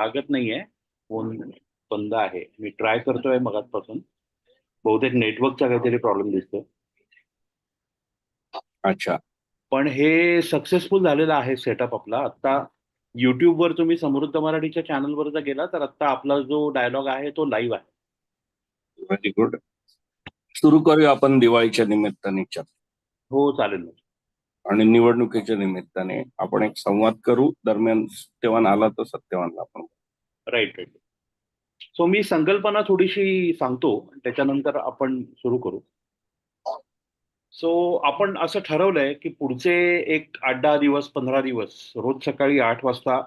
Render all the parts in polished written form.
लागत नाहीये. फोन बंद आहे. मी ट्राय करतोय मगाचपासून. बहुतेक नेटवर्कचा काहीतरी प्रॉब्लेम दिसतोय. अच्छा. पण हे सक्सेसफुल झालेलं आहे सेटअप आपला. आता युट्यूबवर तुम्ही समृद्ध मराठीच्या चॅनलवर जर गेला तर आता आपला जो डायलॉग आहे तो लाईव्ह आहे. Very good. सुरू करूया आपण दिवाळीच्या निमित्ताने हो, चालेल ना. आणि निवडणुकीच्या निमित्ताने आपण एक संवाद करू. दरम्यान सत्यवान आला तर सत्यवानला आपण. Right, right. सो मी संकल्पना थोडीशी सांगतो, त्याच्यानंतर आपण सुरू करू. सो आपण असं ठरवलंय की पुढचे एक 8-10 दिवस, 15 दिवस रोज सकाळी 8 वाजता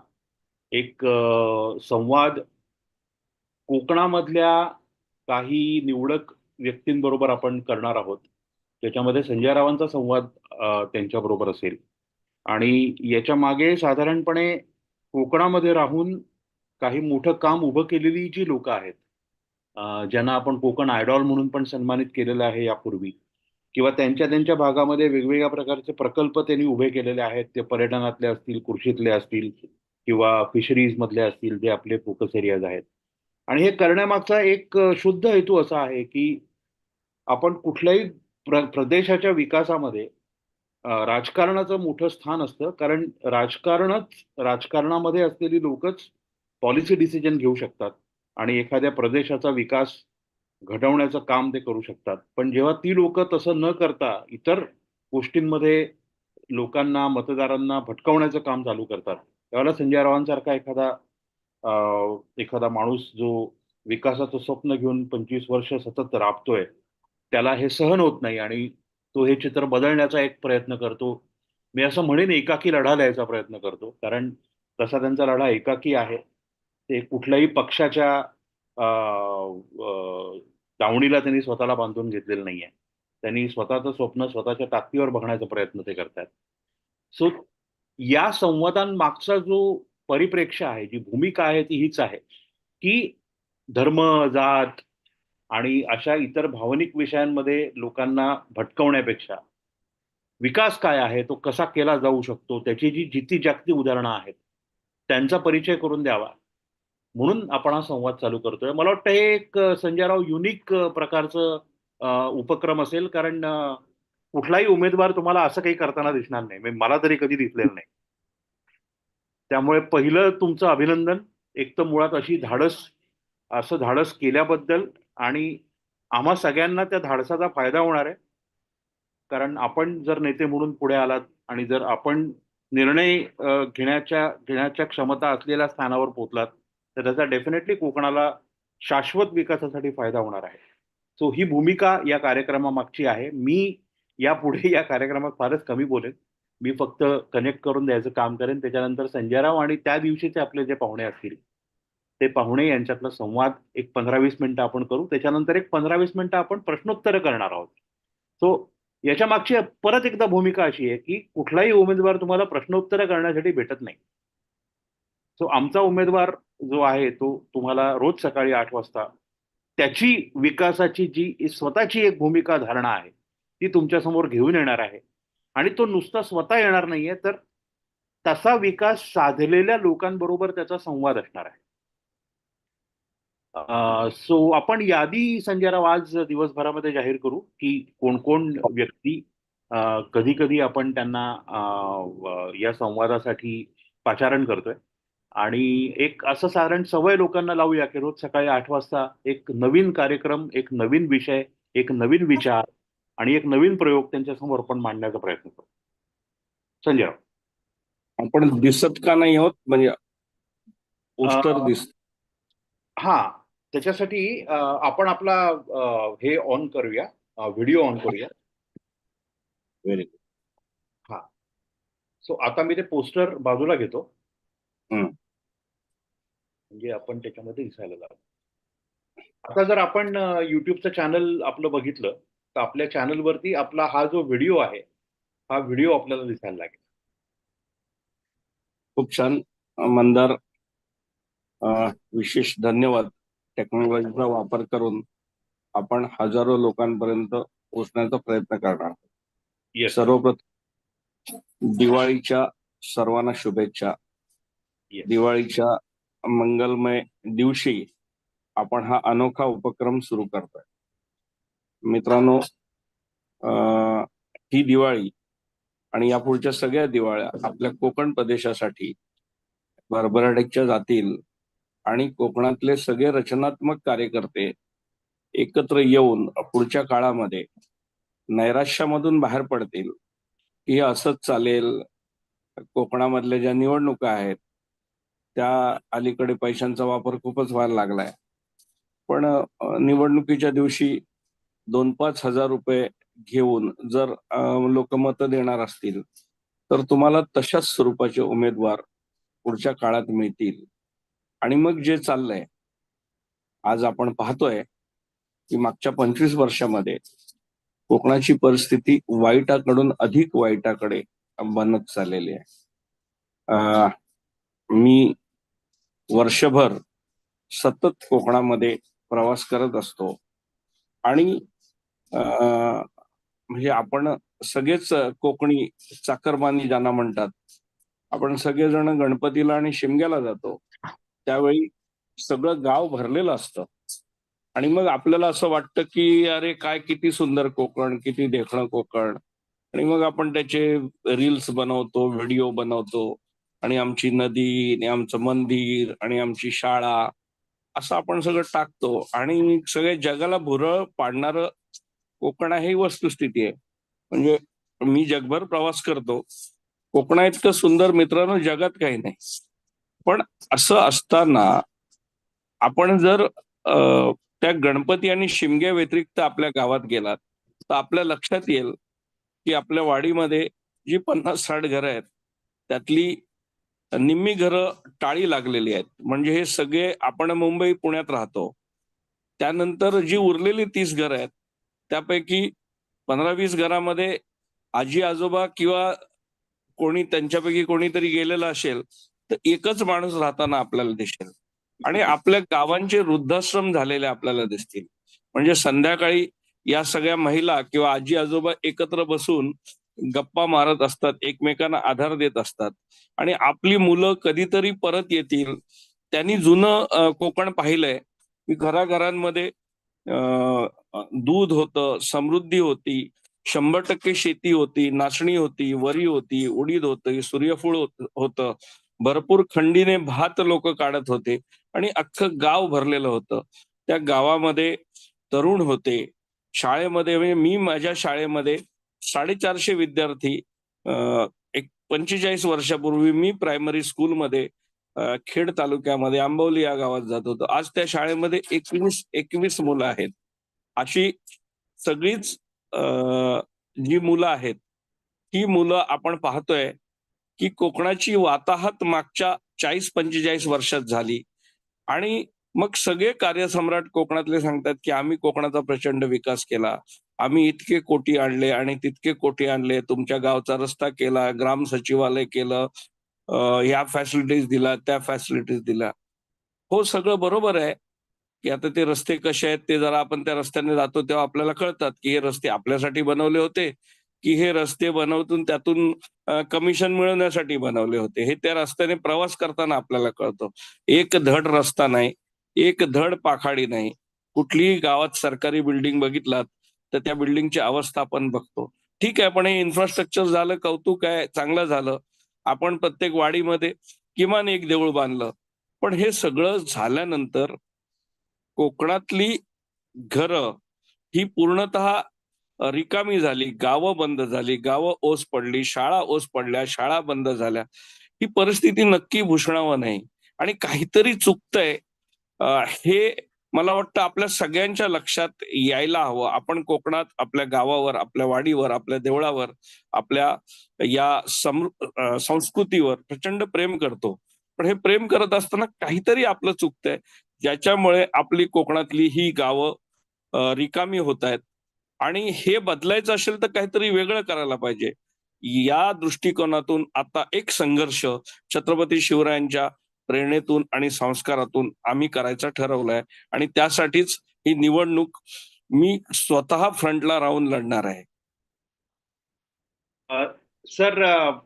एक संवाद कोकणामधल्या काही निवडक व्यक्तींबरोबर आपण करणार आहोत. त्याच्यामध्ये संजय रावांचा संवाद त्यांच्याबरोबर असेल. आणि याच्या मागे साधारणपणे कोकणामध्ये राहून काही मोठं काम उभं केलेली जी लोक आहेत, ज्यांना आपण कोकण आयडॉल म्हणून पण सन्मानित केलेलं आहे यापूर्वी, किंवा त्यांच्या त्यांच्या भागामध्ये वेगवेगळ्या प्रकारचे प्रकल्प त्यांनी उभे केलेले आहेत. ते पर्यटनातले असतील, कृषीतले असतील, किंवा फिशरीज मधले असतील, जे आपले फोकस एरियाज आहेत. आणि हे करण्यामागचा एक शुद्ध हेतू असा आहे की आपण कुठल्याही प्रदेशाच्या विकासामध्ये राजकारणाचं मोठं स्थान असतं. कारण राजकारणामध्ये असलेली लोकच पॉलिसी डिसिजन घेऊ शकतात आणि एखाद्या प्रदेशाचा विकास घडवण्याचं काम ते करू शकतात. पण जेव्हा ती लोक तसं न करता इतर गोष्टींमध्ये लोकांना, मतदारांना भटकवण्याचं काम चालू करतात, त्यावेळेला संजय रावांसारखा एखादा माणूस जो विकासाचं स्वप्न घेऊन 25 वर्ष सतत राबतोय, त्याला हे सहन होत नाही आणि तो हे चित्र बदलण्याचा एक प्रयत्न करतो. मी असं म्हणेन एकाकी लढा द्यायचा प्रयत्न करतो, कारण तसा त्यांचा लढा एकाकी आहे. ते कुठल्याही पक्षाच्या दावणीला त्यांनी स्वतःला बांधून घेतलेलं नाहीये. त्यांनी स्वतःचं स्वप्न स्वतःच्या ताकदीवर बघण्याचा प्रयत्न ते करतात. सो या संवादांमागचा जो परिप्रेक्ष्य आहे, जी भूमिका आहे, ती हीच आहे की धर्म, जात आणि अशा इतर भावनिक विषयांमध्ये लोकांना भटकवण्यापेक्षा विकास काय आहे, तो कसा केला जाऊ शकतो, त्याची जी जिती जागती उदाहरणं आहेत त्यांचा परिचय करून द्यावा म्हणून आपण हा संवाद चालू करतोय. मला वाटतं हे एक संजयराव युनिक प्रकारचं उपक्रम असेल, कारण कुठलाही उमेदवार तुम्हाला असं काही करताना दिसणार नाही. म्हणजे मला तरी कधी दिसलेलं नाही. त्यामुळे पहिलं तुमचं अभिनंदन. एक तर मुळात असं धाडस केल्याबद्दल, आणि आम्हा सगळ्यांना त्या धाडसाचा फायदा होणार आहे. कारण आपण जर नेते म्हणून पुढे आलात आणि जर आपण निर्णय घेण्याच्या क्षमता असलेल्या स्थानावर पोहोचलात, तर त्याचा डेफिनेटली कोकणाला शाश्वत विकासासाठी फायदा होणार आहे. सो ही भूमिका या कार्यक्रमामागची आहे. मी यापुढे या कार्यक्रमात फारच कमी बोलेन. मी फक्त कनेक्ट करून द्यायचं काम करेन. त्याच्यानंतर संजयराव आणि त्या दिवशीचे आपले जे पाहुणे असतील, ते पाहुणे यांच्यातला संवाद एक 15-20 मिनिटं आपण करू. त्याच्यानंतर एक 15-20 मिनिटं आपण प्रश्नोत्तर करणार आहोत. सो याच्या मागची परत एकदा भूमिका अशी आहे की कुठलाही उमेदवार तुम्हाला प्रश्नोत्तर करण्यासाठी भेटत नाही. सो आमचा उमेदवार जो आहे तो तुम्हाला रोज सकाळी 8 वाजता त्याची विकासाची जी स्वतःची एक भूमिका धारणा आहे ती तुमच्या समोर घेऊन येणार आहे. आणि तो नुसता स्वतः येणार नाहीये, तर तसा विकास साधलेल्या लोकांबरोबर त्याचा संवाद असणार आहे. सो आपण यादी संजयराव आज दिवसभरामध्ये जाहीर करू की कोण कोण व्यक्ती कधी कधी आपण त्यांना या संवादासाठी पाचारण करतोय. आणि एक असं साधारण सवय लोकांना लावूया की रोज सकाळी 8 वाजता एक नवीन कार्यक्रम, एक नवीन विषय, एक नवीन विचार आणि एक नवीन प्रयोग त्यांच्या समोर आपण मांडण्याचा प्रयत्न करू. संजयराव, आपण दिसत का नाही आहोत म्हणजे पोस्टर दिसत? हा, त्याच्यासाठी आपण आपला हे ऑन करूया, व्हिडिओ ऑन करूया. Very good. हा. सो आता मी ते पोस्टर बाजूला घेतो, म्हणजे आपण त्याच्यामध्ये दिसायला लागलो. आता जर आपण युट्यूबचं चॅनल आपलं बघितलं तर आपल्या चॅनलवरती आपला हा जो व्हिडिओ आहे, हा व्हिडिओ आपल्याला दिसायला लागेल. खूप छान मंदार. विशेष धन्यवाद. टेक्नॉलॉजीचा वापर करून आपण हजारो लोकांपर्यंत पोहोचण्याचा प्रयत्न करणार आहोत. येस. सर्वप्रथम दिवाळीच्या सर्वांना शुभेच्छा. येस. दिवाळीच्या मंगलमय दिवशी आपण हा अनोखा उपक्रम सुरू करतोय. मित्रांनो, ही दिवाळी आणि यापुढच्या सगळ्या दिवाळ्या आपल्या कोकण प्रदेशासाठी भरभराटीच्या जातील आणि कोकणातले सगळे रचनात्मक कार्यकर्ते एकत्र येऊन पुढच्या काळामध्ये नैराश्यामधून बाहेर पडतील की असंच चालेल. कोकणामधल्या ज्या निवडणुका आहेत त्या अलीकडे पैशांचा वापर खूपच व्हायला लागलाय, पण निवडणुकीच्या दिवशी 2-5 हजार रुपये घेऊन जर लोक मतं देणार असतील तर तुम्हाला तशाच स्वरूपाचे उमेदवार पुढच्या काळात मिळतील. आणि मग जे चाललंय, आज आपण पाहतोय की मागच्या 25 वर्षामध्ये कोकणाची परिस्थिती वाईटाकडून अधिक वाईटाकडे बनत चाललेली आहे. मी वर्षभर सतत कोकणामध्ये प्रवास करत असतो आणि म्हणजे आपण सगळेच कोकणी चाकरमानी ज्यांना म्हणतात, आपण सगळेजण गणपतीला आणि शिमग्याला जातो. त्यावेळी सगळं गाव भरलेलं असतं आणि मग आपल्याला असं वाटतं की अरे काय किती सुंदर कोकण, किती देखणं कोकण. आणि मग आपण त्याचे रील्स बनवतो, व्हिडिओ बनवतो आणि आमची नदी आणि आमचं मंदिर आणि आमची शाळा असं आपण सगळं टाकतो आणि सगळ्या जगाला भुरळ पाडणारं कोकण आहे ही वस्तुस्थिती आहे. म्हणजे मी जगभर प्रवास करतो, कोकणा इतकं सुंदर मित्रांनो जगात काही नाही. पण असं असताना आपण जर त्या गणपती आणि शिमग्या व्यतिरिक्त आपल्या गावात गेलात तर आपल्या लक्षात येईल की आपल्या वाडीमध्ये जी 50-60 घरं आहेत त्यातली निम्मी घरं टाळी लागलेली आहेत. म्हणजे हे सगळे आपण मुंबई पुण्यात राहतो. त्यानंतर जी उरलेली 30 घरं आहेत त्यापैकी 15-20 घरामध्ये आजी आजोबा किंवा कोणी त्यांच्यापैकी कोणीतरी गेलेलं असेल तर एकच माणूस राहताना आपल्याला दिसेल. आणि आपल्या गावांचे वृद्धाश्रम झालेले आपल्याला दिसतील. म्हणजे संध्याकाळी या सगळ्या महिला किंवा आजी आजोबा एकत्र बसून गप्पा मारत असतात, एकमेकांना आधार देत असतात आणि आपली मुलं कधीतरी परत येतील. त्यांनी जुनं कोकण पाहिलंय की घराघरांमध्ये दूध होतं, समृद्धी होती, 100% शेती होती, नाचणी होती, वरी होती, उडीद होती, सूर्यफूल होतं, भरपूर खंडीने भात लोक काढत होते आणि अख्खं गाव भरलेलं होतं. त्या गावामध्ये तरुण होते. शाळेमध्ये म्हणजे मी माझ्या शाळेमध्ये 450 विद्यार्थी, एक 45 वर्षापूर्वी मी प्रायमरी स्कूलमध्ये खेड तालुक्यामध्ये आंबवली या गावात जात होतो. आज त्या शाळेमध्ये 21 मुलं आहेत. अशी सगळीच जी मुलं आहेत ही मुलं आपण पाहतोय की कोकणाची वाताहत मागच्या 40-45 वर्षात झाली. आणि मग सगळे कार्यसम्राट कोकणातले सांगतात की आम्ही कोकणाचा प्रचंड विकास केला, आम्ही इतके कोटी आणले आणि तितके कोटी आणले, तुमच्या गावचा रस्ता केला, ग्राम सचिवालय केलं, ह्या फॅसिलिटीज दिला, त्या फॅसिलिटीज दिल्या. हो, सगळं बरोबर आहे की आता ते रस्ते कसे आहेत ते जरा आपण त्या रस्त्याने जातो तेव्हा आपल्याला कळतात की हे रस्ते आपल्यासाठी बनवले होते की हे रस्ते बनवून त्यातून कमिशन मिळवण्यासाठी बनवले होते. हे त्या रस्त्याने प्रवास करताना आपल्याला कळतं. एक धड रस्ता नाही, एक धड पाखाडी नाही. कुठलीही गावात सरकारी बिल्डिंग बघितलात तर त्या बिल्डिंगची अवस्था आपण बघतो. ठीक आहे, पण हे इन्फ्रास्ट्रक्चर झालं, कौतुक आहे, चांगलं झालं. आपण प्रत्येक वाडीमध्ये किमान एक देऊळ बांधलं. पण हे सगळं झाल्यानंतर कोकणातली घरं ही पूर्णतः रिकामी झाली, गावं बंद झाली, गावं ओस पडली, शाळा ओस पडल्या, शाळा बंद झाल्या. ही परिस्थिती नक्की भूषणावं नाही आणि काहीतरी चुकतंय हे मला वाटतं आपल्या सगळ्यांच्या लक्षात यायला हवं. आपण कोकणात आपल्या गावावर, आपल्या वाडीवर, आपल्या देवळावर, आपल्या या संस्कृतीवर प्रचंड प्रेम करतो. पण हे प्रेम करत असताना काहीतरी आपलं चुकतंय, ज्याच्यामुळे आपली कोकणातली ही गावं रिकामी होत आहेत. आणि हे बदलायचं असेल तर काहीतरी वेगळं करायला पाहिजे. या दृष्टिकोनातून आता एक संघर्ष छत्रपती शिवरायांच्या प्रेरणेतून आणि संस्कारातून आम्ही करायचा ठरवलाय आणि त्यासाठीच ही निवडणूक मी स्वतः फ्रंटला राहून लढणार आहे. सर,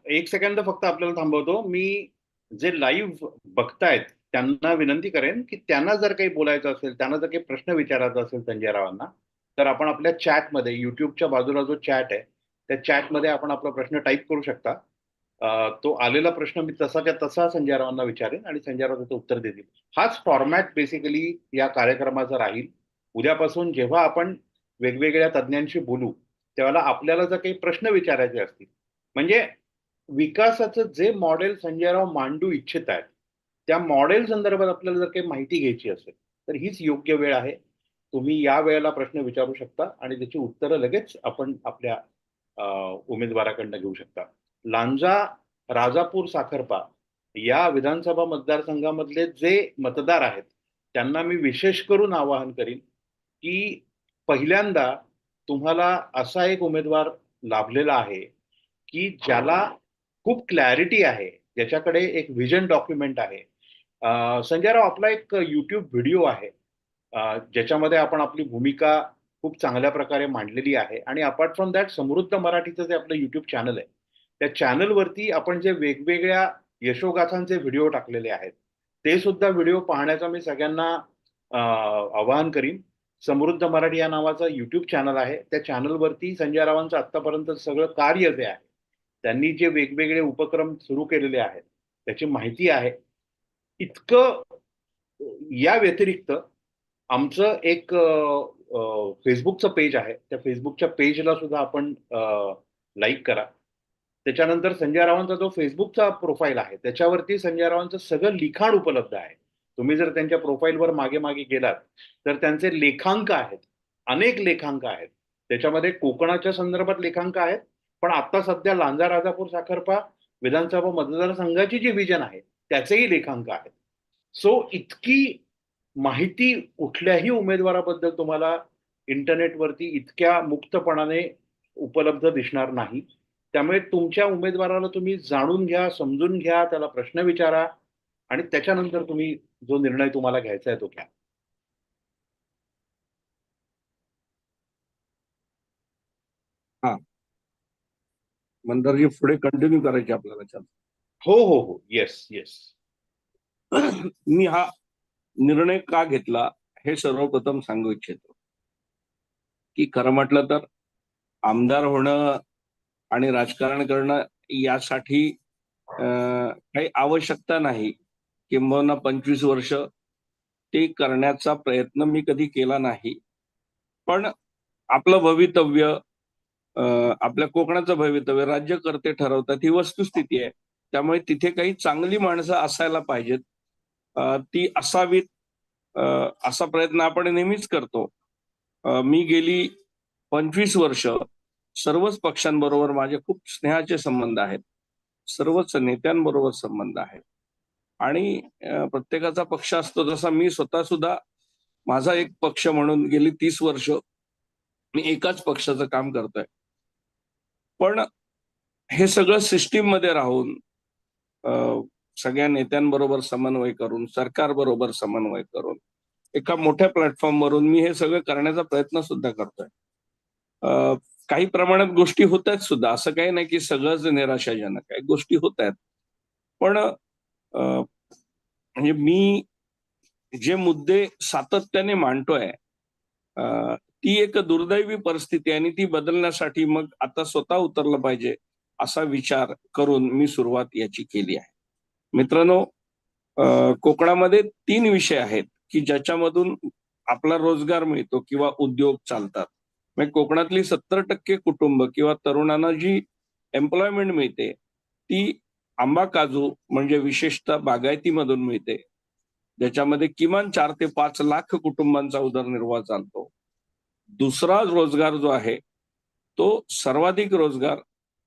एक सेकंद फक्त आपल्याला थांबवतो. मी जे लाईव्ह बघतायत त्यांना विनंती करेन की त्यांना जर काही बोलायचं असेल, त्यांना जर काही प्रश्न विचारायचा असेल संजय रावांना, तर आपण आपल्या चॅटमध्ये, युट्यूबच्या बाजूला जो चॅट आहे त्या चॅटमध्ये आपण आपला प्रश्न टाईप करू शकता. तो आलेला प्रश्न मी तसाच्या तसा संजय रावांना विचारेन आणि संजय राव त्याचं उत्तर देतील. हाच फॉर्मॅट बेसिकली या कार्यक्रमाचा राहील. उद्यापासून जेव्हा आपण वेगवेगळ्या तज्ज्ञांशी बोलू, त्यावेळेला आपल्याला जर काही प्रश्न विचारायचे असतील, म्हणजे विकासाचं जे मॉडेल संजय राव मांडू इच्छित आहेत, त्या मॉडेल संदर्भात आपल्याला जर काही माहिती घ्यायची असेल तर हीच योग्य वेळ आहे. तुम्ही या वेळेला प्रश्न विचारू शकता आणि त्याची उत्तरं लगेच आपण आपल्या उमेदवाराकडनं घेऊ शकता. लांजा, राजापूर, साखरपा या विधानसभा मतदारसंघामधले जे मतदार आहेत त्यांना मी विशेष करून आवाहन करीन की पहिल्यांदा तुम्हाला असा एक उमेदवार लाभलेला आहे की ज्याला खूप क्लॅरिटी आहे, ज्याच्याकडे एक व्हिजन डॉक्युमेंट आहे. संजय राव, आपला एक युट्यूब व्हिडिओ आहे ज्याच्यामध्ये आपण आपली भूमिका खूप चांगल्या प्रकारे मांडलेली आहे आणि अपार्ट फ्रॉम दॅट समृद्ध मराठीचं जे आपलं युट्यूब चॅनल आहे त्या चॅनलवरती आपण जे वेगवेगळ्या यशोगाथांचे व्हिडिओ टाकलेले आहेत ते सुद्धा व्हिडिओ पाहण्याचा मी सगळ्यांना आवाहन करीन. समृद्ध मराठी या नावाचा युट्यूब चॅनल आहे. त्या चॅनलवरती संजय रावांचं आतापर्यंत सगळं कार्य जे आहे, त्यांनी जे वेगवेगळे उपक्रम सुरू केलेले आहेत त्याची माहिती आहे. इतकं या व्यतिरिक्त आमचं एक फेसबुकचं पेज आहे. त्या फेसबुकच्या पेजला सुद्धा आपण लाईक करा. त्याच्यानंतर संजय रावांचा जो फेसबुकचा प्रोफाईल आहे त्याच्यावरती संजय रावांचं सगळं लिखाण उपलब्ध आहे. तुम्ही जर त्यांच्या प्रोफाईलवर मागे मागे गेलात तर त्यांचे लेखांक आहेत, अनेक लेखांक आहेत. त्याच्यामध्ये कोकणाच्या संदर्भात लेखांक आहेत, पण आता सध्या लांजा, राजापूर, साखरपा विधानसभा मतदारसंघाची जी विजन आहे त्याचेही लेखांक आहेत. सो इतकी माहिती कुठल्याही उमेदवाराबद्दल तुम्हाला इंटरनेटवरती इतक्या मुक्तपणाने उपलब्ध दिसणार नाही. त्यामुळे तुमच्या उमेदवाराला तुम्ही जाणून घ्या, समजून घ्या, त्याला प्रश्न विचारा आणि त्याच्यानंतर तुम्ही जो निर्णय तुम्हाला घ्यायचा आहे तो घ्या. हा, मंदारजी पुढे कंटिन्यू करायचे आपल्याला. हो हो हो, येस येस. मी हा निर्णय का घेतला हे सर्वप्रथम सांगू इच्छितो की खरं म्हटलं तर आमदार होणं आणि राजकारण करणं यासाठी काही आवश्यकता नाही, किंबहुना 25 वर्ष ते करण्याचा प्रयत्न मी कधी केला नाही. पण आपलं भवितव्य, आपल्या कोकणाचं भवितव्य राज्यकर्ते ठरवतात, ही वस्तुस्थिती आहे. त्यामुळे तिथे काही चांगली माणसं असायला पाहिजेत, ती असावीत, असा प्रयत्न आपण नेहमीच करतो. मी गेली 25 वर्ष सर्वच पक्षांबरोबर माझे खूप स्नेहाचे संबंध आहेत, सर्वच नेत्यांबरोबर संबंध आहेत आणि प्रत्येकाचा पक्ष असतो. जसा मी स्वतः सुद्धा माझा एक पक्ष म्हणून गेली 30 वर्ष मी एकाच पक्षाचं काम करतोय. पण हे सगळं सिस्टीम मध्ये राहून, सगळ्या नेत्यांबरोबर समन्वय करून, सरकारबरोबर समन्वय करून, एका मोठ्या प्लॅटफॉर्मवरून मी हे सगळं करण्याचा प्रयत्न सुद्धा करतोय. काही प्रमाणात गोष्टी होत आहेत सुद्धा, असं काही नाही की सगळंच निराशाजनक आहे, गोष्टी होत आहेत. पण म्हणजे मी जे मुद्दे सातत्याने मांडतोय ती एक दुर्दैवी परिस्थिती आहे आणि ती बदलण्यासाठी मग आता स्वतः उतरलं पाहिजे असा विचार करून मी सुरुवात याची केली आहे. मित्रांनो, कोकणामध्ये 3 विषय आहेत की ज्याच्यामधून आपला रोजगार मिळतो किंवा उद्योग चालतात. म्हणजे कोकणातली 70% कुटुंब किंवा तरुणांना जी एम्प्लॉयमेंट मिळते ती आंबा काजू म्हणजे विशेषतः बागायतीमधून मिळते, ज्याच्यामध्ये किमान 4 ते 5 लाख कुटुंबांचा उदरनिर्वाह चालतो. दुसरा रोजगार जो आहे तो सर्वाधिक रोजगार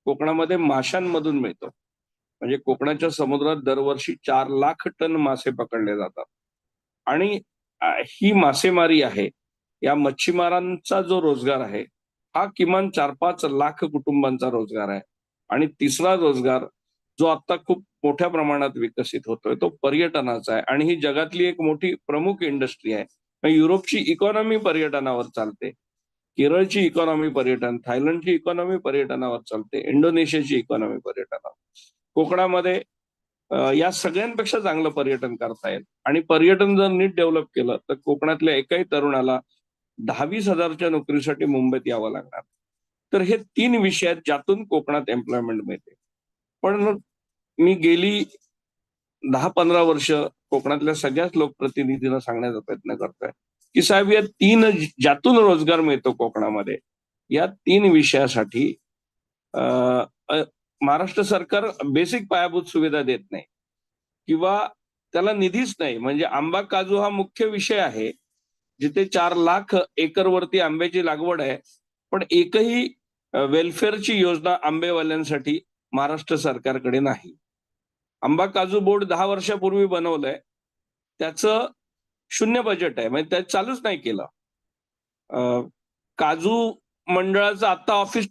कोकणामध्ये माशांमधून मिळतो. म्हणजे कोकणाच्या समुद्रात दरवर्षी 4 लाख टन मासे पकडले जातात आणि ही मासेमारी आहे, या मच्छीमारांचा जो रोजगार आहे हा किमान 4-5 लाख कुटुंबांचा रोजगार आहे. आणि तिसरा रोजगार जो आता खूप मोठ्या प्रमाणात विकसित होतोय तो पर्यटनाचा आहे आणि ही जगातली एक मोठी प्रमुख इंडस्ट्री आहे. युरोपची इकॉनॉमी पर्यटनावर चालते, केरळची इकॉनॉमी पर्यटन, थायलंडची इकॉनॉमी पर्यटनावर चालते, इंडोनेशियाची इकॉनॉमी पर्यटनावर. कोकणामध्ये या सगळ्यांपेक्षा चांगलं पर्यटन करता येईल. आणि पर्यटन जर नीट डेव्हलप केलं तर कोकणातल्या एकाही तरुणाला 10-20 हजारच्या नोकरीसाठी मुंबईत यावं लागणार. तर हे 3 विषय आहेत ज्यातून कोकणात एम्प्लॉयमेंट मिळते. पण मी गेली 10-15 वर्ष कोकणातल्या सगळ्याच लोकप्रतिनिधींना सांगण्याचा प्रयत्न करतोय की साहेब, या 3 ज्यातून रोजगार मिळतो कोकणामध्ये, या 3 विषयासाठी महाराष्ट्र सरकार बेसिक पायाभूत सुविधा देत नाही किंवा त्याला निधीच नाही. म्हणजे आंबा काजू हा मुख्य विषय आहे, जिथे 4 लाख एकरवरती आंब्याची लागवड आहे, पण एकही वेलफेअरची योजना आंबेवाल्यांसाठी महाराष्ट्र सरकारकडे नाही. आंबा काजू बोर्ड 10 वर्षापूर्वी बनवलंय, त्याचं 0 बजेट आहे, म्हणजे त्यात चालूच नाही केलं. काजू मंडळाचं आता ऑफिस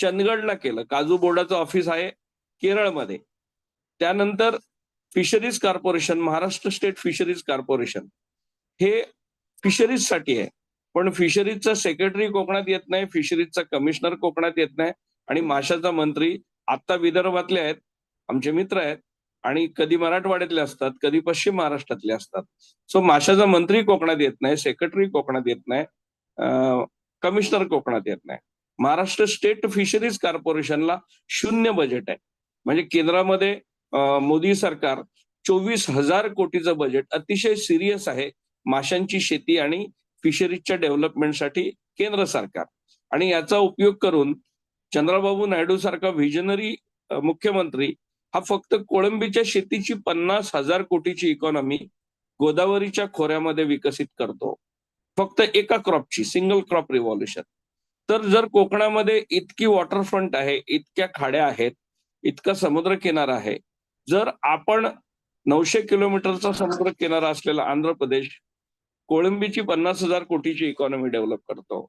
चंदगडला केलं. काजू बोर्डाचं ऑफिस आहे केरळमध्ये. त्यानंतर fisheries corporation, Maharashtra state fisheries corporation, हे फिशरीजसाठी आहे. पण फिशरीजचा सेक्रेटरी कोकणात येत नाही, फिशरीजचा कमिशनर कोकणात येत नाही, आणि माशाचा मंत्री आता विदर्भातले आहेत, आमचे मित्र आहेत, आणि कधी मराठवाड्यातले असतात, कधी पश्चिम महाराष्ट्रातले असतात. सो माशाचा मंत्री कोकणात येत नाही, सेक्रेटरी कोकणात येत नाही, कमिशनर कोकणात येत नाही. महाराष्ट्र स्टेट फिशरीज कॉर्पोरेशनला 0 बजेट आहे. म्हणजे केंद्रामध्ये मोदी सरकार 24,000 कोटीचं बजेट, अतिशय सिरियस आहे माशांची शेती आणि फिशरीजच्या डेव्हलपमेंटसाठी केंद्र सरकार. आणि याचा उपयोग करून चंद्रबाबू नायडू सारखा व्हिजनरी मुख्यमंत्री हा फक्त कोळंबीच्या शेतीची 50,000 कोटीची इकॉनॉमी गोदावरीच्या खोऱ्यामध्ये विकसित करतो, फक्त एका क्रॉपची, सिंगल क्रॉप रिव्हॉल्युशन. तर जर कोकणामध्ये इतकी वॉटरफ्रंट आहे, इतक्या खाड्या आहेत, इतका समुद्र किनारा आहे, जर आपण 900 किलोमीटरचा समुद्र किनारा असलेला आंध्र प्रदेश कोळंबीची 50,000 कोटीची इकॉनॉमी डेव्हलप करतो,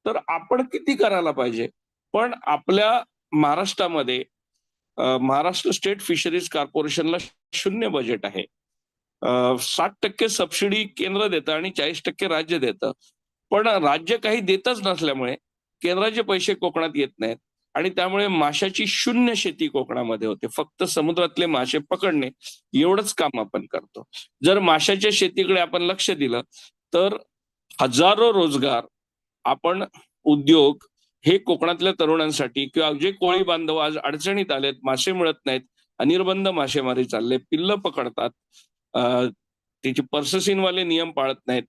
तर आपण किती करायला पाहिजे? पण आपल्या महाराष्ट्रामध्ये महाराष्ट्र स्टेट फिशरीज कॉर्पोरेशनला 0 बजेट आहे. 60% सबसिडी केंद्र देतं आणि 40% राज्य देतं. पण राज्य काही देतच नसल्यामुळे केंद्राचे पैसे कोकणात येत नाहीत, आणि त्यामुळे माशाची 0 शेती कोकणामध्ये होते. फक्त समुद्रातले मासे पकडणे एवढंच काम आपण करतो. जर माशाच्या शेतीकडे आपण लक्ष दिलं तर हजारो रोजगार, आपण उद्योग हे कोकणातल्या तरुणांसाठी, किंवा जे कोळी बांधव आज अडचणीत आलेत, मासे मिळत नाहीत, अनिर्बंध मासेमारी चालले, पिल्ल पकडतात, त्याची पर्ससीनवाले नियम पाळत नाहीत,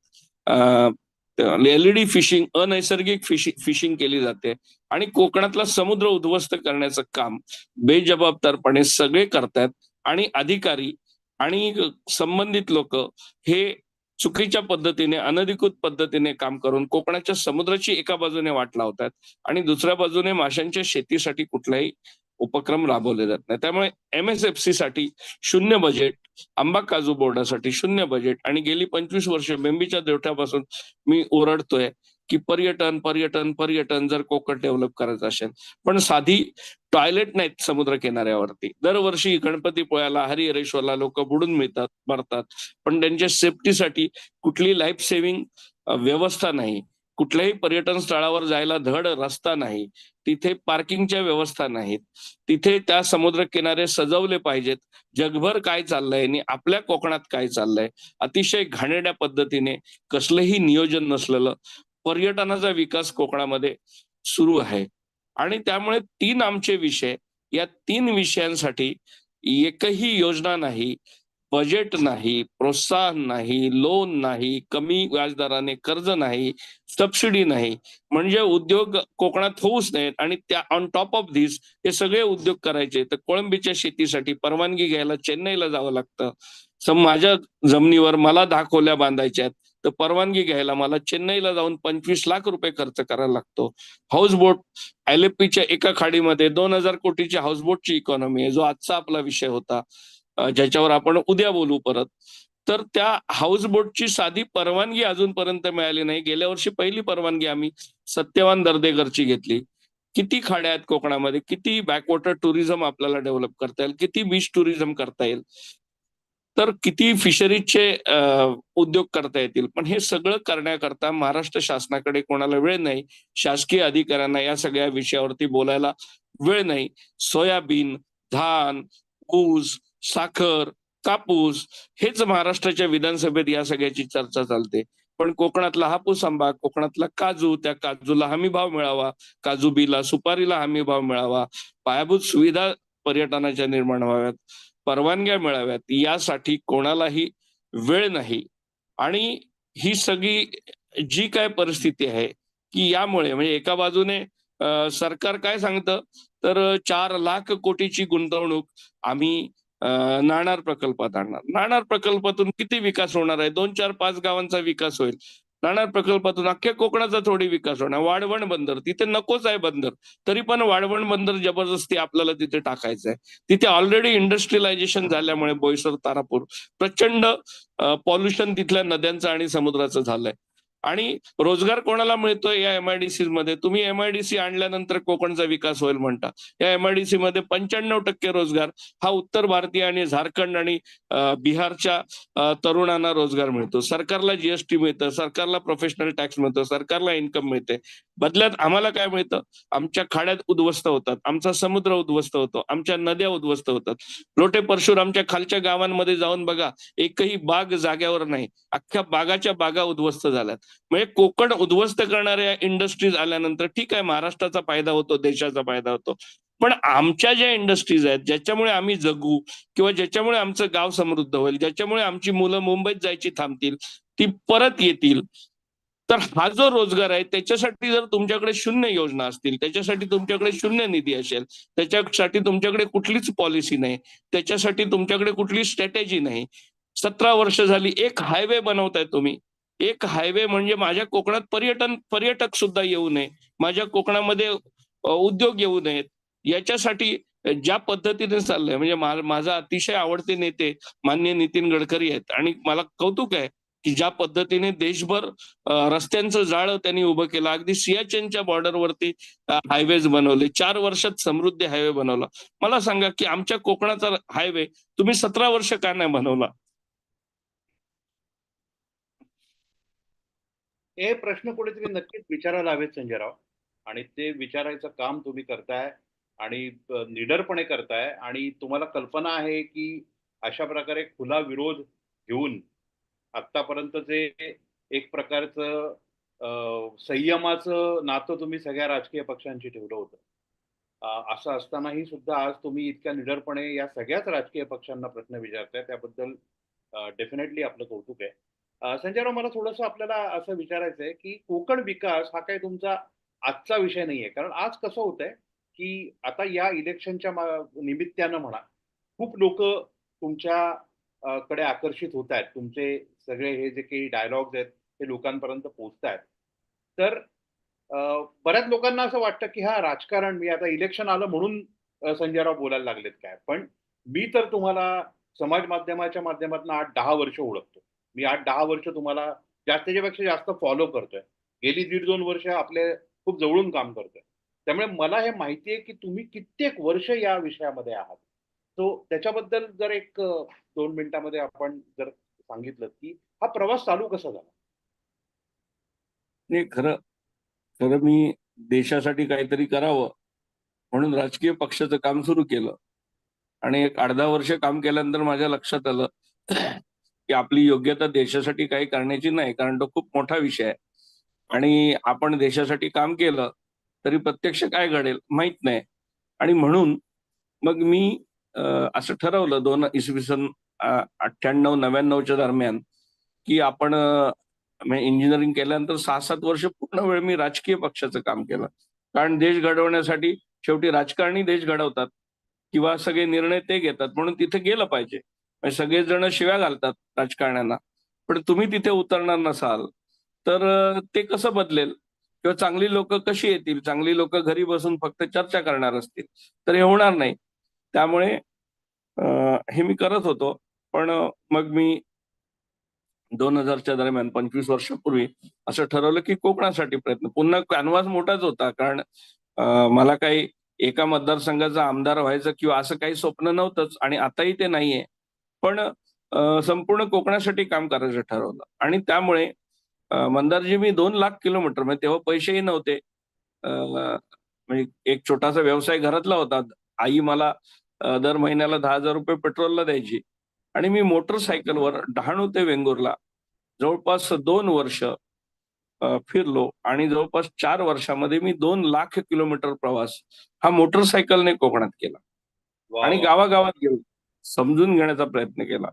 एलईडी फिशिंग, अनैसर्गिक फिशिंग केली जाते, आणि कोकणातला समुद्र उद्ध्वस्त करण्याचं काम बेजबाबदारपणे सगळे करतात. आणि अधिकारी आणि संबंधित लोक हे चुकीच्या पद्धतीने, अनधिकृत पद्धतीने काम करून कोकणाच्या समुद्राची एका बाजूने वाट लावतात आणि दुसऱ्या बाजूने माशांच्या शेतीसाठी कुठलाही उपक्रम राबवले जात नाही. त्यामुळे MSFC साठी 0 बजेट, आंबा काजू बोर्डासाठी 0 बजेट, आणि गेली 25 वर्ष बेंबीच्या देवठ्यापासून मी ओरडतोय की पर्यटन पर्यटन पर्यटन, जर कोकण डेव्हलप करायचं असेल. पण साधी टॉयलेट नाहीत समुद्र किनाऱ्यावरती. दरवर्षी गणपतीपुळ्याला, हरिहरेश्वरला लोक बुडून मिळतात, मरतात, पण त्यांच्या सेफ्टीसाठी कुठली लाईफ सेव्हिंग व्यवस्था नाही. कुठल्याही पर्यटन स्थळावर जायला धड रस्ता नाही, तिथे पार्किंगच्या व्यवस्था नाहीत, तिथे त्या समुद्र किनारे सजवले पाहिजेत. जगभर काय चाललंय आणि आपल्या कोकणात काय चाललंय, अतिशय घाणेरड्या पद्धतीने कसलंही नियोजन नसलेलं पर्यटनाचा विकास कोकणामध्ये सुरू आहे. आणि त्यामुळे 3 आमचे विषय, या 3 विषयांसाठी एकही योजना नाही, बजेट नाही, प्रोत्साहन नाही, लोन नाही, कमी व्याजदराने कर्ज नाही, सबसिडी नाही, म्हणजे उद्योग कोकणात होऊच नाहीत. आणि त्या ऑन टॉप ऑफ धिस हे सगळे उद्योग करायचे तर कोळंबीच्या शेतीसाठी परवानगी घ्यायला चेन्नईला जावं लागतं. माझ्या जमिनीवर मला 10 खोल्या बांधायच्या आहेत, तर परवानगी घ्यायला मला चेन्नईला जाऊन 25 लाख रुपये खर्च करायला लागतो. हाऊसबोट, LFPच्या एका खाडीमध्ये 2,000 कोटीची हाऊसबोटची इकॉनॉमी आहे, जो आजचा आपला विषय होता, ज्याच्यावर आपण उद्या बोलू परत. तर त्या हाऊसबोटची साधी परवानगी अजूनपर्यंत मिळाली नाही. गेल्या वर्षी पहिली परवानगी आम्ही सत्यवान दर्देकरची घेतली. किती खाड्या आहेत कोकणामध्ये, किती बॅकवॉटर टुरिझम आपल्याला डेव्हलप करता येईल, किती बीच टुरिझम करता येईल, तर किती फिशरीजचे उद्योग करता येतील. पण हे सगळं करण्याकरता महाराष्ट्र शासनाकडे कोणाला वेळ नाही, शासकीय अधिकाऱ्यांना या सगळ्या विषयावरती बोलायला वेळ नाही. सोयाबीन, धान, ऊस साखर, कापूस हेच महाराष्ट्राच्या विधानसभेत या सगळ्याची चर्चा चालते. पण कोकणातला हापूस आंबा, कोकणातला काजू, त्या काजूला हमी भाव मिळावा, काजू बीला, सुपारीला हमी भाव मिळावा, पायाभूत सुविधा पर्यटनाच्या निर्माण व्हाव्यात, परवानग्या मिळाव्यात, यासाठी कोणालाही वेळ नाही. आणि ही सगळी जी काय परिस्थिती आहे की यामुळे म्हणजे एका बाजूने सरकार काय सांगतं, तर 4 लाख कोटीची गुंतवणूक आम्ही नाणार प्रकल्पात आणणार. नाणार प्रकल्पातून किती विकास होणार आहे? 2, 4, 5 गावांचा विकास होईल. नाणार प्रकल्पातून अख्ख्या कोकणाचा थोडी विकास होणार. वाढवण बंदर तिथे नकोच आहे बंदर, तरी पण वाढवण बंदर जबरदस्ती आपल्याला तिथे टाकायचं आहे. तिथे ऑलरेडी इंडस्ट्रियलायझेशन झाल्यामुळे बोईसर, तारापूर प्रचंड पॉल्युशन तिथल्या नद्यांचं आणि समुद्राचं झालंय. आणि रोजगार कोणाला मिळतोय या एमआयडीसी मध्ये? तुम्ही एमआयडीसी आणल्यानंतर कोकणचा विकास होईल म्हणता. या एमआयडीसी मध्ये 95% रोजगार हा उत्तर भारतीय आणि झारखंड आणि बिहारच्या तरुणांना रोजगार मिळतो. सरकारला जीएसटी मिळतं, सरकारला प्रोफेशनल टॅक्स मिळतो, सरकारला इन्कम मिळते. बदल्यात आम्हाला काय मिळतं? आमच्या खाड्यात उद्ध्वस्त होतात, आमचा समुद्र उद्ध्वस्त होतो, आमच्या नद्या उद्ध्वस्त होतात. लोटे परशुरामच्या खालच्या गावांमध्ये जाऊन बघा, एकही बाग जाग्यावर नाही, अख्ख्या बागाच्या बागा उद्ध्वस्त झाल्यात. म्हणजे कोकण उद्ध्वस्त करणाऱ्या इंडस्ट्रीज आल्यानंतर ठीक आहे, महाराष्ट्राचा फायदा होतो, देशाचा फायदा होतो, पण आमच्या ज्या इंडस्ट्रीज आहेत ज्याच्यामुळे आम्ही जगू किंवा ज्याच्यामुळे आमचं गाव समृद्ध होईल, ज्याच्यामुळे आमची मुलं मुंबईत जायची थांबतील, ती परत येतील, तर हा जो रोजगार आहे त्याच्यासाठी जर तुमच्याकडे शून्य योजना असतील, त्याच्यासाठी तुमच्याकडे शून्य निधी असेल, त्याच्यासाठी तुमच्याकडे कुठलीच पॉलिसी नाही, त्याच्यासाठी तुमच्याकडे कुठली स्ट्रॅटेजी नाही. 17 वर्ष झाली एक हायवे बनवताय तुम्ही. एक हायवे म्हणजे माझ्या कोकणात पर्यटक सुद्धा येऊ नये, माझ्या कोकणामध्ये उद्योग येऊ नयेत, याच्यासाठी ज्या पद्धतीने चाललंय म्हणजे माझा अतिशय आवडते नेते माननीय नितीन गडकरी आहेत. आणि मला कौतुक आहे की ज्या पद्धतीने देशभर रस्त्यांचं जाळं त्यांनी उभं केलं. अगदी सियाचेनच्या बॉर्डरवरती हायवेज बनवले. 4 वर्षात समृद्धी हायवे बनवला. मला सांगा की आमच्या कोकणाचा हायवे तुम्ही 17 वर्ष का नाही बनवला? हे प्रश्न कुठेतरी नक्कीच विचारायला हवेत संजयराव, आणि ते विचारायचं काम तुम्ही करताय आणि निडरपणे करताय. आणि तुम्हाला कल्पना आहे की अशा प्रकारे खुला विरोध घेऊन आतापर्यंत जे एक प्रकारचं संयमाचं नातं तुम्ही सगळ्या राजकीय पक्षांशी ठेवलं होतं, असं असतानाही सुद्धा आज तुम्ही इतक्या निडरपणे या सगळ्याच राजकीय पक्षांना प्रश्न विचारताय, त्याबद्दल डेफिनेटली आपलं कौतुक आहे. संजयराव, मला थोडंसं आपल्याला असं विचारायचं आहे की कोकण विकास हा काही तुमचा आजचा विषय नाहीये. कारण आज कसं होतंय की आता या इलेक्शनच्या निमित्तानं म्हणा, खूप लोक तुमच्या कडे आकर्षित होत आहेत. तुमचे सगळे हे जे काही डायलॉग्स आहेत ते लोकांपर्यंत पोहोचत आहेत. तर बऱ्याच लोकांना असं वाटतं की हा राजकारण, मी आता इलेक्शन आलं म्हणून संजयराव बोलायला लागलेत काय. पण मी तर तुम्हाला समाज माध्यमाच्या माध्यमातून 8-10 वर्ष ओळखतो. मी 8-10 वर्ष तुम्हाला त्याच्यापेक्षा जास्त फॉलो करतोय. गेली 1.5-2 वर्ष आपले खूप जवळून काम करतोय. त्यामुळे मला हे माहिती आहे की तुम्ही कित्येक वर्ष या विषयामध्ये आहात. तो त्याच्याबद्दल जर एक 2 मिनिटामध्ये आपण जर सांगितलं की हा प्रवास चालू कसा झाला? नाही, खरं खरं मी देशासाठी काहीतरी करावं म्हणून राजकीय पक्षाचं काम सुरू केलं. आणि एक 8-10 वर्ष काम केल्यानंतर माझ्या लक्षात आलं की आपली योग्यता देशासाठी काही करण्याची नाही, कारण तो खूप मोठा विषय आहे. आणि आपण देशासाठी काम केलं तरी प्रत्यक्ष काय घडेल माहित नाही. आणि म्हणून मग मी असं ठरवलं 98-99च्या दरम्यान की आपण इंजिनिअरिंग केल्यानंतर 6-7 वर्ष पूर्ण वेळ मी राजकीय पक्षाचं काम केलं. कारण देश घडवण्यासाठी शेवटी राजकारणी देश घडवतात किंवा सगळे निर्णय ते घेतात, म्हणून तिथे गेलं पाहिजे. म्हणजे सगळेच जण शिव्या घालतात राजकारण्यांना, पण तुम्ही तिथे उतरणार नसाल तर ते कसं बदलेल? किंवा चांगली लोक कशी येतील? चांगली लोक घरी बसून फक्त चर्चा करणार असतील तर हे होणार नाही. त्यामुळे हे मी करत होतो. पण मग मी 2000च्या दरम्यान 25 वर्षापूर्वी असं ठरवलं की कोकणासाठी प्रयत्न. पुन्हा कॅनव्हास मोठाच होता, कारण मला काही एका मतदारसंघाचा आमदार व्हायचं किंवा असं काही स्वप्न नव्हतंच आणि आताही ते नाहीये. पण संपूर्ण कोकणासाठी काम करायचं ठरवलं. आणि त्यामुळे मंदारजी मी 2 लाख किलोमीटर, म्हणजे तेव्हा पैसेही नव्हते. म्हणजे एक छोटासा व्यवसाय घरातला होता. आई मला दर महिन्याला 10,000 रुपये पेट्रोलला द्यायची. आणि मी मोटरसायकलवर डहाणू ते वेंगुर्ला जवळपास 2 वर्ष फिरलो आणि जवळपास 4 वर्षामध्ये मी 2 लाख किलोमीटर प्रवास हा मोटरसायकलने कोकणात केला. वा आणि वा. गावागावात गेलो, समजून घेण्याचा प्रयत्न केला.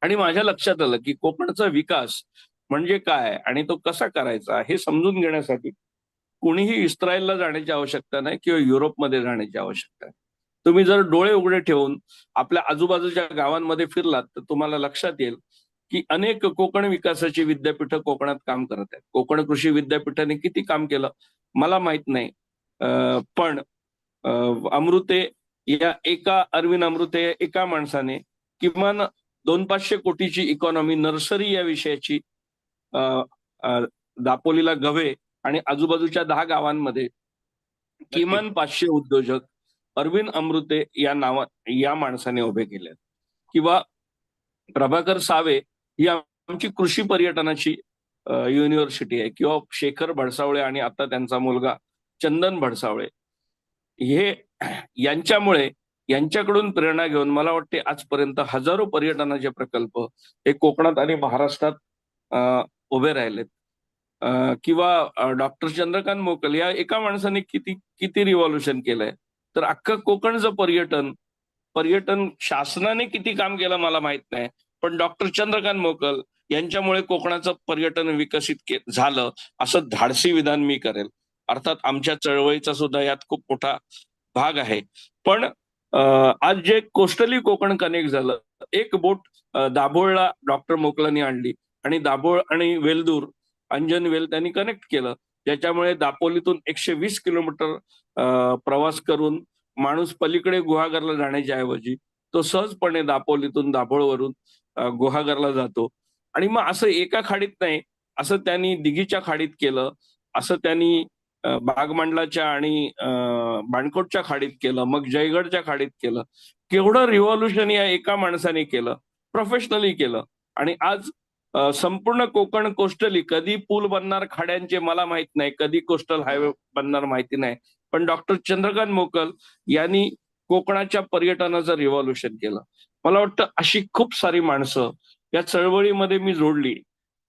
आणि माझ्या लक्षात आलं की कोकणचा विकास म्हणजे काय आणि तो कसा करायचा हे समजून घेण्यासाठी कुणीही इस्रायलला जाण्याची आवश्यकता नाही किंवा युरोपमध्ये जाण्याची आवश्यकता नाही. तुम्ही जर डोळे उघडे ठेवून आपल्या आजूबाजूच्या गावांमध्ये फिरलात तर तुम्हाला लक्षात येईल की अनेक कोकण विकासाची विद्यापीठं कोकणात काम करत आहेत. कोकण कृषी विद्यापीठाने किती काम केलं मला माहित नाही. पण अमृते या अरविंद अमृते या एका माणसाने किमान 200-500 कोटीची इकॉनॉमी नर्सरी या विषयाची अ, अ, दापोलीला गव्हे आणि आजूबाजूच्या 10 गावांमध्ये किमान 500 उद्योजक अरविंद अमृते या माणसाने उभे केले. किंवा प्रभाकर सावे ही आमची कृषी पर्यटनाची युनिव्हर्सिटी आहे. किंवा शेखर भडसावळे आणि आता त्यांचा मुलगा चंदन भडसावळे हे यांच्यामुळे यांच्याकडून प्रेरणा घेऊन मला वाटते आजपर्यंत हजारो पर्यटनाचे प्रकल्प हे कोकणात आणि महाराष्ट्रात उभे राहिलेत. किंवा डॉक्टर चंद्रकांत मोकल या एका माणसाने किती किती रिव्हॉल्युशन केलंय. तर अख्खं कोकणचं पर्यटन शासनाने किती काम केलं मला माहित नाही. पण डॉक्टर चंद्रकांत मोकल यांच्यामुळे कोकणाचं पर्यटन विकसित झालं असं धाडसी विधान मी करेल. अर्थात आमच्या चळवळीचा सुद्धा यात खूप मोठा भाग आहे. पण आज जे कोस्टली कोकण कनेक्ट झालं, एक बोट दाभोळला डॉक्टर मोकलांनी आणली आणि दाभोळ आणि वेलदूर अंजन वेल त्यांनी कनेक्ट केलं, ज्याच्यामुळे दापोलीतून 120 किलोमीटर प्रवास करून माणूस पलीकडे गुहागरला जाण्याच्या ऐवजी तो सहजपणे दापोलीतून दाभोळवरून गुहागरला जातो. आणि मग असं एका खाडीत नाही, असं त्यांनी दिघीच्या खाडीत केलं, असं त्यांनी बागमांडलाच्या आणि बाणकोटच्या खाडीत केलं, मग जयगडच्या खाडीत केलं. केवढं रिव्हॉल्युशन या एका माणसाने केलं, प्रोफेशनली केलं. आणि आज संपूर्ण कोकण कोस्टली कधी पूल बनणार खाड्यांचे मला माहित नाही, कधी कोस्टल हायवे बनणार माहिती नाही. पण डॉक्टर चंद्रकांत मोकल यांनी कोकणाच्या पर्यटनाचं रिव्हॉल्युशन केलं. मला वाटतं अशी खूप सारी माणसं या चळवळीमध्ये मी जोडली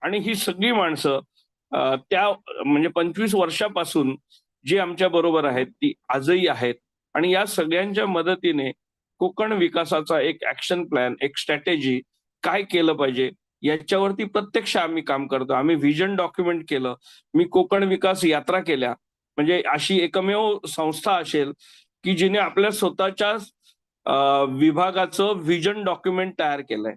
आणि ही सगळी माणसं त्या म्हणजे 25 वर्षापासून जी आमच्या बरोबर आहेत ती आजही आहेत. आणि या सगळ्यांच्या मदतीने कोकण विकासाचा एक ऍक्शन प्लॅन, एक स्ट्रॅटेजी काय केलं पाहिजे याच्यावरती प्रत्यक्ष आम्ही काम करतो. आम्ही व्हिजन डॉक्युमेंट केलं. मी कोकण विकास यात्रा केल्या. म्हणजे अशी एकमेव संस्था असेल की जिने आपल्या स्वतःच्या विभागाचं व्हिजन डॉक्युमेंट तयार केलंय.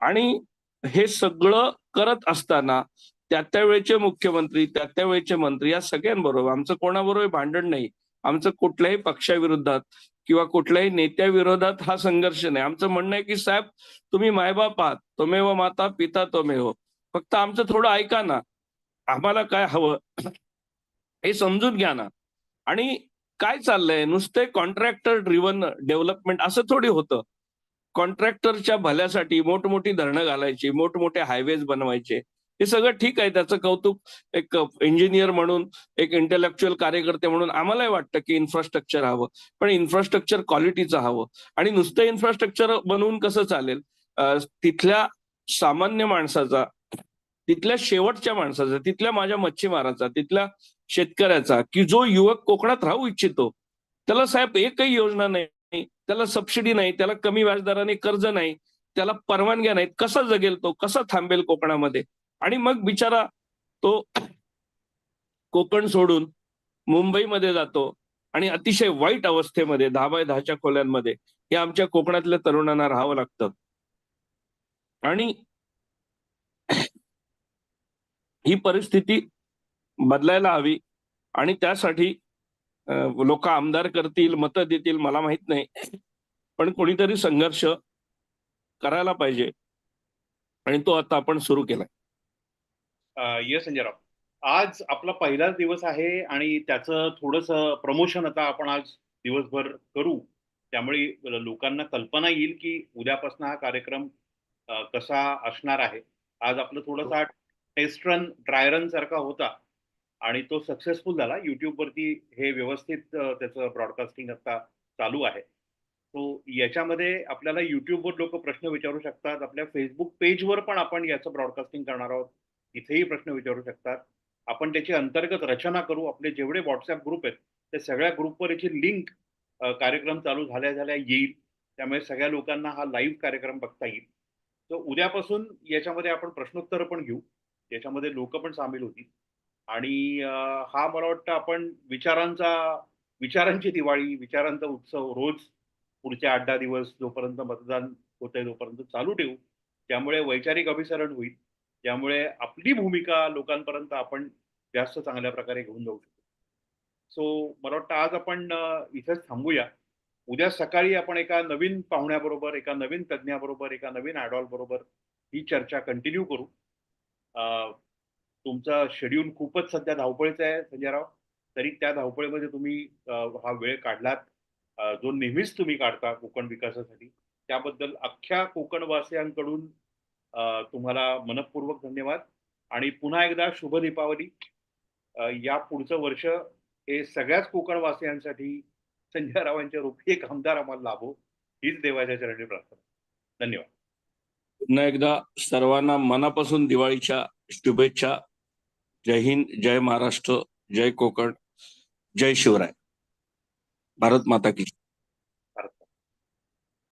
आणि हे सगळं करत असताना त्या वेळेचे मुख्यमंत्री, त्या वेळेचे मंत्री या सगळ्यांबरोबर आमचं कोणाबरोबर भांडण नाही. आमचं कुठल्याही पक्षाविरोधात किंवा कुठल्याही नेत्याविरोधात हा संघर्ष नाही. आमचं म्हणणं आहे की साहेब तुम्ही मायबाप आहात, त्वमेव माता पिता त्वमेव. फक्त आमचं थोडं ऐका ना, आम्हाला काय हवं हे समजून घ्या ना. आणि काय चाललंय नुसते कॉन्ट्रॅक्टर ड्रिव्हन डेव्हलपमेंट असं थोडी होतं. कॉन्ट्रॅक्टरच्या भल्यासाठी मोठमोठी धरणं घालायची, मोठमोठे हायवेज बनवायचे, हे सगळं ठीक आहे. त्याचं कौतुक एक इंजिनियर म्हणून, एक इंटेलेक्च्युअल कार्यकर्ते म्हणून आम्हालाही वाटतं की इन्फ्रास्ट्रक्चर हवं. पण इन्फ्रास्ट्रक्चर क्वालिटीचं हवं. आणि नुसतं इन्फ्रास्ट्रक्चर बनवून कसं चालेल? तिथल्या सामान्य माणसाचा, तिथल्या शेवटच्या माणसाचा, तिथल्या माझ्या मच्छीमाराचा, तिथल्या शेतकऱ्याचा, की जो युवक कोकणात राहू इच्छितो, त्याला साहेब एकही योजना नाही, त्याला सबसिडी नाही, त्याला कमी व्याजदराने कर्ज नाही, त्याला परवानग्या नाहीत. कसा जगेल तो? कसा थांबेल कोकणामध्ये? आणि मग बिचारा तो कोकण सोडून मुंबईमध्ये जातो आणि अतिशय वाईट अवस्थेमध्ये 10x10च्या खोल्यांमध्ये हे आमच्या कोकणातल्या तरुणांना राहावं लागतं. आणि ही परिस्थिती बदलायला हवी. आणि त्यासाठी लोक आमदार करतील, मतं देतील मला माहित नाही. पण कोणीतरी संघर्ष करायला पाहिजे आणि तो आता आपण सुरू केलाय. येस संजयराव, आज आपला पहिलाच दिवस आहे आणि त्याचं थोडंसं प्रमोशन आता आपण आज दिवसभर करू. त्यामुळे लोकांना कल्पना येईल की उद्यापासून हा कार्यक्रम कसा असणार आहे. आज आपलं थोडासा टेस्ट रन, ड्राय रन सारखा होता आणि तो सक्सेसफुल झाला. युट्यूबवरती हे व्यवस्थित त्याचं ब्रॉडकास्टिंग आता चालू आहे. तो याच्यामध्ये आपल्याला युट्यूबवर लोक प्रश्न विचारू शकतात, आपल्या फेसबुक पेजवर पण आपण याचं ब्रॉडकास्टिंग करणार आहोत, इथेही प्रश्न विचारू शकतात. आपण त्याची अंतर्गत रचना करू. आपले जेवढे व्हॉट्सअप ग्रुप आहेत त्या सगळ्या ग्रुपवर याची लिंक कार्यक्रम चालू झाल्या झाल्या येईल. त्यामुळे सगळ्या लोकांना हा लाईव्ह कार्यक्रम बघता येईल. तर उद्यापासून याच्यामध्ये आपण प्रश्नोत्तर पण घेऊ, याच्यामध्ये लोक पण सामील होतील. आणि हा मला वाटतं आपण विचारांची दिवाळी, विचारांचा उत्सव रोज पुढचे 8-10 दिवस जोपर्यंत मतदान होतंय तोपर्यंत चालू ठेवू. त्यामुळे वैचारिक अभिसरण होईल. त्यामुळे आपली भूमिका लोकांपर्यंत आपण जास्त चांगल्या प्रकारे घेऊन जाऊ शकतो. सो मला वाटतं आज आपण इथेच थांबूया. उद्या सकाळी आपण एका नवीन पाहुण्याबरोबर, एका नवीन तज्ञाबरोबर, एका नवीन ॲडॉल बरोबर ही चर्चा कंटिन्यू करू. तुमचा शेड्यूल खूपच सध्या धावपळीचा आहे संजयराव. तरी त्या धावपळीमध्ये तुम्ही हा वेळ काढलात, जो नेहमीच तुम्ही काढता कोकण विकासासाठी. त्याबद्दल अख्ख्या कोकणवासियांकडून तुम्हाला मनःपूर्वक धन्यवाद. आणि पुन्हा एकदा शुभ दीपावली. या पुढचं वर्ष हे सगळ्याच कोकणवासियांसाठी संजयरावांच्या रूपी एक आमदार आम्हाला लाभो, हीच देवाच्या चरणी प्रार्थना. धन्यवाद. पुन्हा एकदा सर्वांना मनापासून दिवाळीच्या शुभेच्छा. जय हिंद, जय महाराष्ट्र, जय कोकण, जय शिवराय. भारत माता की